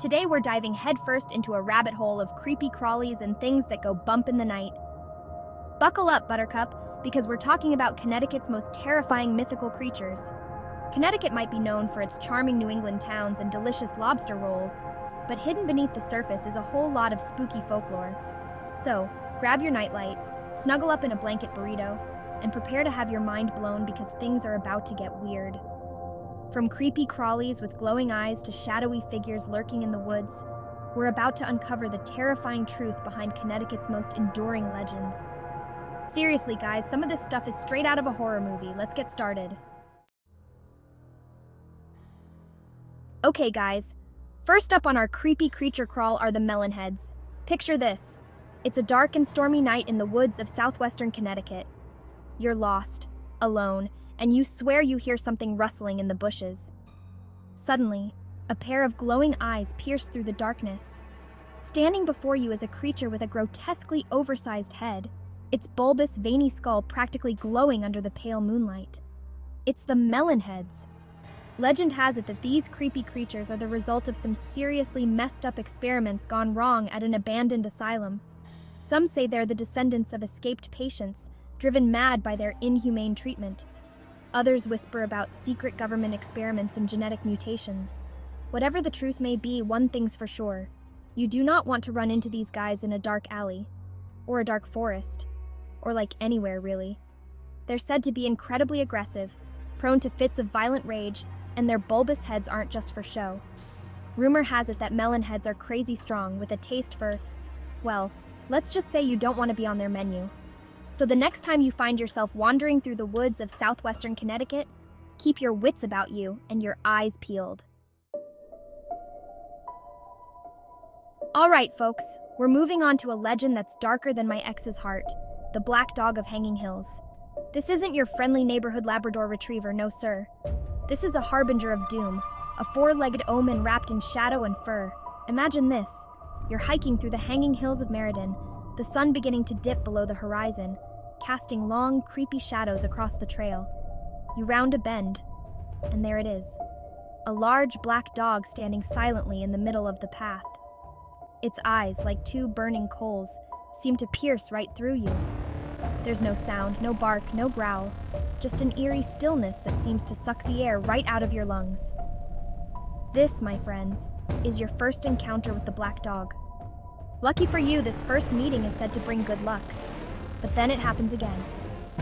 Today we're diving headfirst into a rabbit hole of creepy crawlies and things that go bump in the night. Buckle up, Buttercup, because we're talking about Connecticut's most terrifying mythical creatures. Connecticut might be known for its charming New England towns and delicious lobster rolls, but hidden beneath the surface is a whole lot of spooky folklore. So, grab your nightlight, snuggle up in a blanket burrito, and prepare to have your mind blown because things are about to get weird. From creepy crawlies with glowing eyes to shadowy figures lurking in the woods, we're about to uncover the terrifying truth behind Connecticut's most enduring legends. Seriously, guys, some of this stuff is straight out of a horror movie. Let's get started. Okay, guys. First up on our creepy creature crawl are the Melon Heads. Picture this. It's a dark and stormy night in the woods of southwestern Connecticut. You're lost, alone, and you swear you hear something rustling in the bushes. Suddenly, a pair of glowing eyes pierce through the darkness. Standing before you is a creature with a grotesquely oversized head, its bulbous, veiny skull practically glowing under the pale moonlight. It's the Melon Heads. Legend has it that these creepy creatures are the result of some seriously messed up experiments gone wrong at an abandoned asylum. Some say they're the descendants of escaped patients, driven mad by their inhumane treatment. Others whisper about secret government experiments and genetic mutations. Whatever the truth may be, one thing's for sure. You do not want to run into these guys in a dark alley, or a dark forest, or like anywhere really. They're said to be incredibly aggressive, prone to fits of violent rage, and their bulbous heads aren't just for show. Rumor has it that melon heads are crazy strong with a taste for, well, let's just say you don't want to be on their menu. So the next time you find yourself wandering through the woods of southwestern Connecticut, keep your wits about you and your eyes peeled. All right, folks, we're moving on to a legend that's darker than my ex's heart, the Black Dog of Hanging Hills. This isn't your friendly neighborhood Labrador retriever, no sir. This is a harbinger of doom, a four-legged omen wrapped in shadow and fur. Imagine this. You're hiking through the hanging hills of Meriden, the sun beginning to dip below the horizon, casting long, creepy shadows across the trail. You round a bend, and there it is. A large black dog standing silently in the middle of the path. Its eyes, like two burning coals, seem to pierce right through you. There's no sound, no bark, no growl, just an eerie stillness that seems to suck the air right out of your lungs. This, my friends, is your first encounter with the black dog. Lucky for you, this first meeting is said to bring good luck. But then it happens again.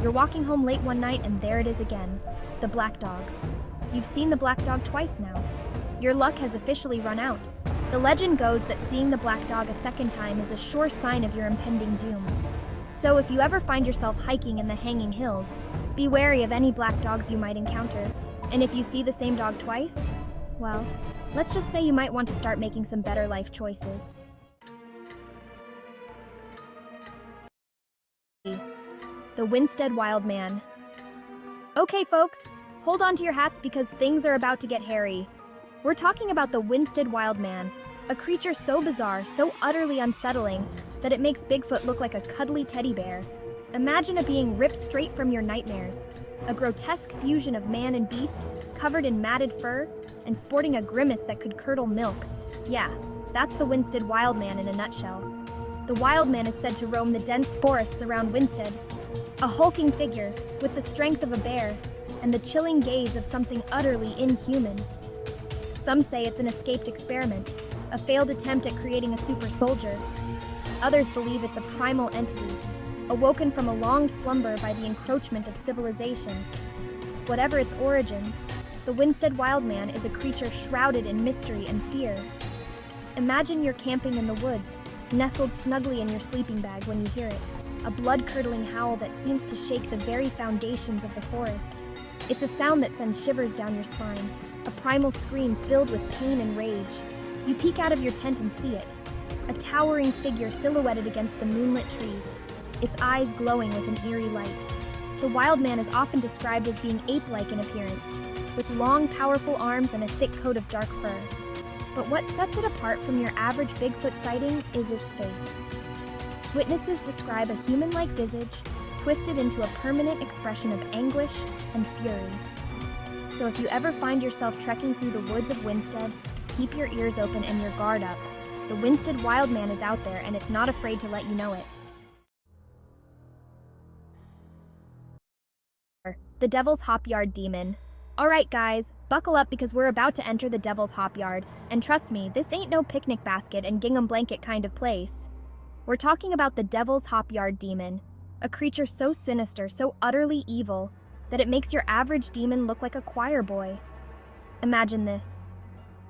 You're walking home late one night and there it is again, the black dog. You've seen the black dog twice now. Your luck has officially run out. The legend goes that seeing the black dog a second time is a sure sign of your impending doom. So if you ever find yourself hiking in the hanging hills, be wary of any black dogs you might encounter. And if you see the same dog twice, well, let's just say you might want to start making some better life choices. The Winsted Wildman. Okay, folks, hold on to your hats because things are about to get hairy. We're talking about the Winsted Wildman, a creature so bizarre, so utterly unsettling, that it makes Bigfoot look like a cuddly teddy bear. Imagine a being ripped straight from your nightmares, a grotesque fusion of man and beast, covered in matted fur, and sporting a grimace that could curdle milk. Yeah, that's the Winsted Wildman in a nutshell. The Wildman is said to roam the dense forests around Winsted, a hulking figure with the strength of a bear and the chilling gaze of something utterly inhuman. Some say it's an escaped experiment, a failed attempt at creating a super soldier. Others believe it's a primal entity, awoken from a long slumber by the encroachment of civilization. Whatever its origins, the Winsted Wildman is a creature shrouded in mystery and fear. Imagine you're camping in the woods, nestled snugly in your sleeping bag when you hear it, a blood-curdling howl that seems to shake the very foundations of the forest. It's a sound that sends shivers down your spine, a primal scream filled with pain and rage. You peek out of your tent and see it, a towering figure silhouetted against the moonlit trees, its eyes glowing with an eerie light. The Wildman is often described as being ape-like in appearance, with long, powerful arms and a thick coat of dark fur. But what sets it apart from your average Bigfoot sighting is its face. Witnesses describe a human-like visage, twisted into a permanent expression of anguish and fury. So if you ever find yourself trekking through the woods of Winsted, keep your ears open and your guard up. The Winsted Wildman is out there and it's not afraid to let you know it. The Devil's Hopyard Demon. Alright guys, buckle up because we're about to enter the Devil's Hopyard, and trust me, this ain't no picnic basket and gingham blanket kind of place. We're talking about the Devil's Hopyard Demon, a creature so sinister, so utterly evil, that it makes your average demon look like a choir boy. Imagine this.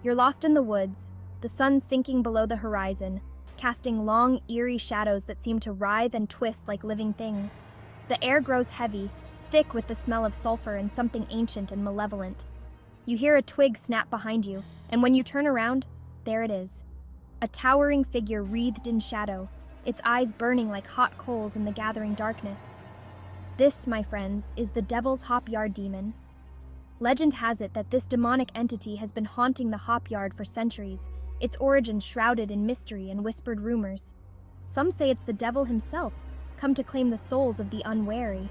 You're lost in the woods, the sun sinking below the horizon, casting long, eerie shadows that seem to writhe and twist like living things. The air grows heavy, thick with the smell of sulfur and something ancient and malevolent. You hear a twig snap behind you, and when you turn around, there it is. A towering figure wreathed in shadow, its eyes burning like hot coals in the gathering darkness. This, my friends, is the Devil's Hopyard Demon. Legend has it that this demonic entity has been haunting the Hopyard for centuries, its origin shrouded in mystery and whispered rumors. Some say it's the devil himself, come to claim the souls of the unwary.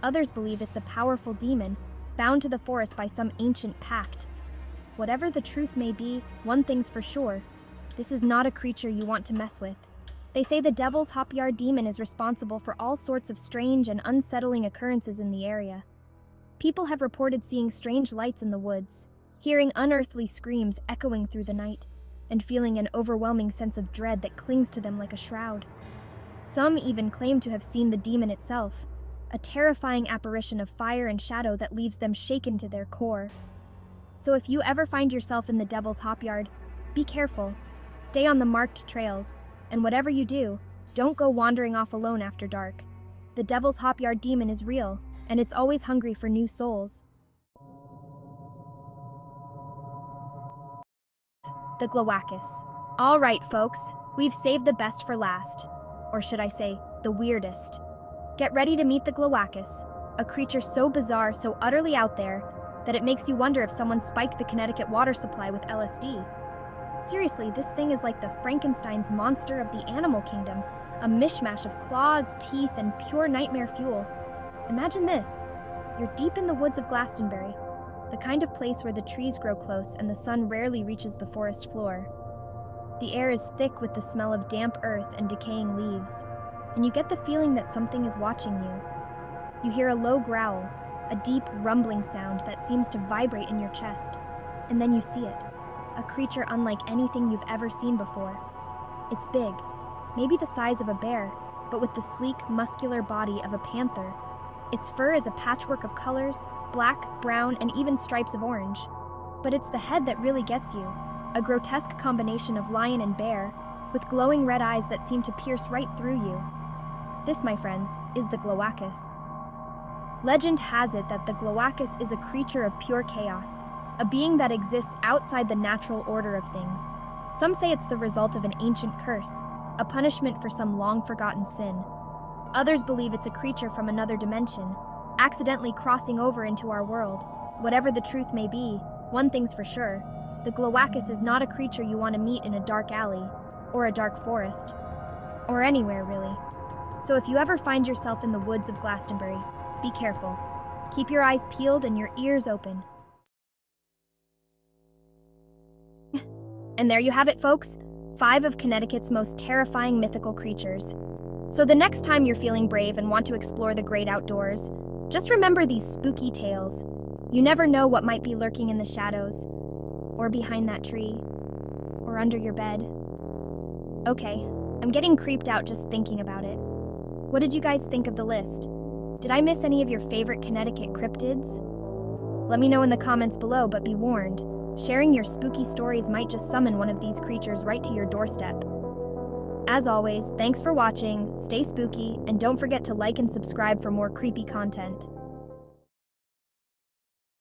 Others believe it's a powerful demon, bound to the forest by some ancient pact. Whatever the truth may be, one thing's for sure. This is not a creature you want to mess with. They say the Devil's Hopyard Demon is responsible for all sorts of strange and unsettling occurrences in the area. People have reported seeing strange lights in the woods, hearing unearthly screams echoing through the night, and feeling an overwhelming sense of dread that clings to them like a shroud. Some even claim to have seen the demon itself, a terrifying apparition of fire and shadow that leaves them shaken to their core. So if you ever find yourself in the Devil's Hopyard, be careful, stay on the marked trails, and whatever you do, don't go wandering off alone after dark. The Devil's Hopyard Demon is real, and it's always hungry for new souls. The Glawackus. All right, folks, we've saved the best for last. Or should I say, the weirdest. Get ready to meet the Glawackus, a creature so bizarre, so utterly out there, that it makes you wonder if someone spiked the Connecticut water supply with LSD. Seriously, this thing is like the Frankenstein's monster of the animal kingdom, a mishmash of claws, teeth, and pure nightmare fuel. Imagine this. You're deep in the woods of Glastonbury, the kind of place where the trees grow close and the sun rarely reaches the forest floor. The air is thick with the smell of damp earth and decaying leaves, and you get the feeling that something is watching you. You hear a low growl, a deep rumbling sound that seems to vibrate in your chest, and then you see it, a creature unlike anything you've ever seen before. It's big, maybe the size of a bear, but with the sleek, muscular body of a panther. Its fur is a patchwork of colors, black, brown, and even stripes of orange. But it's the head that really gets you, a grotesque combination of lion and bear, with glowing red eyes that seem to pierce right through you. This, my friends, is the Glawackus. Legend has it that the Glawackus is a creature of pure chaos, a being that exists outside the natural order of things. Some say it's the result of an ancient curse, a punishment for some long-forgotten sin. Others believe it's a creature from another dimension, accidentally crossing over into our world. Whatever the truth may be, one thing's for sure, the Glawackus is not a creature you want to meet in a dark alley, or a dark forest, or anywhere really. So if you ever find yourself in the woods of Glastonbury, be careful. Keep your eyes peeled and your ears open. And there you have it, folks. 5 of Connecticut's most terrifying mythical creatures. So the next time you're feeling brave and want to explore the great outdoors, just remember these spooky tales. You never know what might be lurking in the shadows, or behind that tree, or under your bed. Okay, I'm getting creeped out just thinking about it. What did you guys think of the list? Did I miss any of your favorite Connecticut cryptids? Let me know in the comments below, but be warned, sharing your spooky stories might just summon one of these creatures right to your doorstep. As always, thanks for watching, stay spooky, and don't forget to like and subscribe for more creepy content.